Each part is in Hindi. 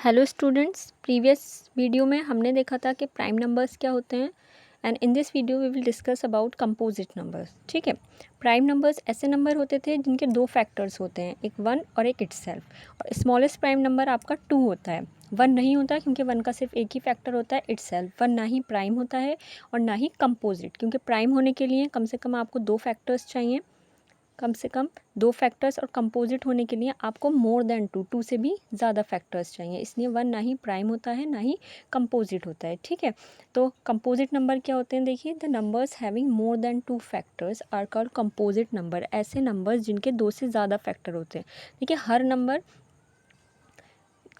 हेलो स्टूडेंट्स, प्रीवियस वीडियो में हमने देखा था कि प्राइम नंबर्स क्या होते हैं and in this video we will discuss about composite numbers. ठीक है, प्राइम नंबर्स ऐसे नंबर होते थे जिनके दो फैक्टर्स होते हैं, एक वन और एक इटसेल्फ। और स्मॉलेस्ट प्राइम नंबर आपका टू होता है, वन नहीं होता क्योंकि वन का सिर्फ एक ही फैक्टर होता है इटसेल्फ। वन ना ही प्राइम होता है और ना ही कंपोजिट, क्योंकि प्राइम होने के लिए कम से कम आपको दो फैक्टर्स चाहिए, कम से कम दो फैक्टर्स, और कंपोजिट होने के लिए आपको मोर देन टू से भी ज़्यादा फैक्टर्स चाहिए। इसलिए वन ना ही प्राइम होता है ना ही कंपोजिट होता है। ठीक है, तो कंपोजिट नंबर क्या होते हैं? देखिए, the numbers having more than two factors are called composite number. ऐसे नंबर्स जिनके दो से ज़्यादा फैक्टर होते हैं। देखिए, हर नंबर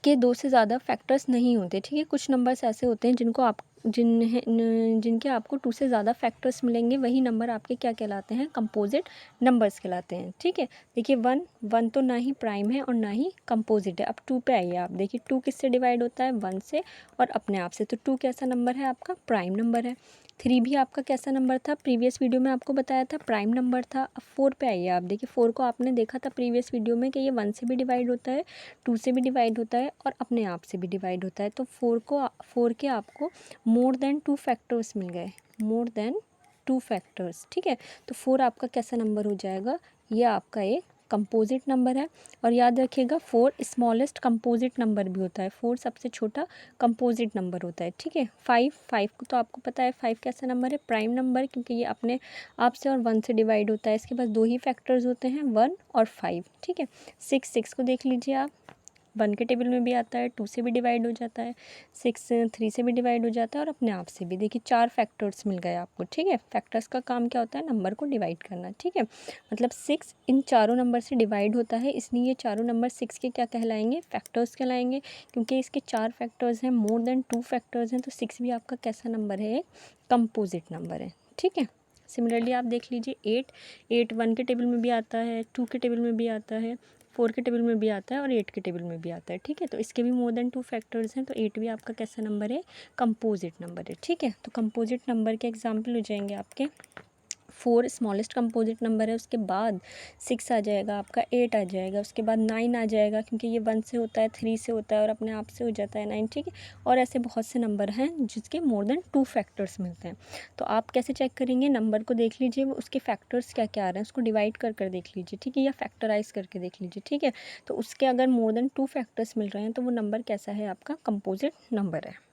के दो से ज़्यादा फैक्टर्स नहीं होते। ठीक है, कुछ नंबर्स ऐसे होते हैं जिनके आपको टू से ज़्यादा फैक्टर्स मिलेंगे, वही नंबर आपके क्या कहलाते हैं? कंपोजिट नंबर्स कहलाते हैं। ठीक है, देखिए वन तो ना ही प्राइम है और ना ही कंपोजिट है। अब टू पे आइए आप, देखिए टू किससे डिवाइड होता है? वन से और अपने आप से। तो टू कैसा नंबर है? आपका प्राइम नंबर है। थ्री भी आपका कैसा नंबर था? प्रीवियस वीडियो में आपको बताया था प्राइम नंबर था। अब फोर पे आइए आप, देखिए फोर को आपने देखा था प्रीवियस वीडियो में कि ये वन से भी डिवाइड होता है, टू से भी डिवाइड होता है और अपने आप से भी डिवाइड होता है। तो फोर के आपको मोर देन टू फैक्टर्स मिल गए, मोर देन टू फैक्टर्स। ठीक है, तो फोर आपका कैसा नंबर हो जाएगा? ये आपका एक कंपोजिट नंबर है। और याद रखिएगा, फोर स्मॉलेस्ट कंपोजिट नंबर भी होता है। फोर सबसे छोटा कंपोजिट नंबर होता है। ठीक है, फाइव को तो आपको पता है, फाइव कैसा नंबर है? प्राइम नंबर, क्योंकि ये अपने आप से और वन से डिवाइड होता है। इसके पास दो ही फैक्टर्स होते हैं, वन और फाइव। ठीक है, सिक्स को देख लीजिए आप, वन के टेबल में भी आता है, टू से भी डिवाइड हो जाता है, सिक्स थ्री से भी डिवाइड हो जाता है और अपने आप से भी। देखिए चार फैक्टर्स मिल गए आपको। ठीक है, फैक्टर्स का काम क्या होता है? नंबर को डिवाइड करना। ठीक है, मतलब सिक्स इन चारों नंबर से डिवाइड होता है, इसलिए ये चारों नंबर सिक्स के क्या कहलाएंगे? फैक्टर्स कहलाएंगे, क्योंकि इसके चार फैक्टर्स हैं, मोर देन टू फैक्टर्स हैं। तो सिक्स भी आपका कैसा नंबर है? एक कंपोजिट नंबर है। ठीक है, सिमिलरली आप देख लीजिए एट वन के टेबल में भी आता है, टू के टेबल में भी आता है, फोर के टेबल में भी आता है और एट के टेबल में भी आता है। ठीक है, तो इसके भी मोर देन टू फैक्टर्स हैं, तो एट भी आपका कैसा नंबर है? कंपोजिट नंबर है। ठीक है, तो कंपोजिट नंबर के एग्जाम्पल हो जाएंगे आपके, फोर स्मॉलेस्ट कंपोजिट नंबर है, उसके बाद सिक्स आ जाएगा आपका, एट आ जाएगा, उसके बाद नाइन आ जाएगा, क्योंकि ये वन से होता है, थ्री से होता है और अपने आप से हो जाता है नाइन। ठीक है, और ऐसे बहुत से नंबर हैं जिसके मोर देन टू फैक्टर्स मिलते हैं। तो आप कैसे चेक करेंगे? नंबर को देख लीजिए, वो उसके फैक्टर्स क्या क्या आ रहे हैं, उसको डिवाइड कर देख लीजिए। ठीक है, या फैक्टराइज करके देख लीजिए। ठीक है, तो उसके अगर मोर देन टू फैक्टर्स मिल रहे हैं तो वो नंबर कैसा है? आपका कंपोजिट नंबर है।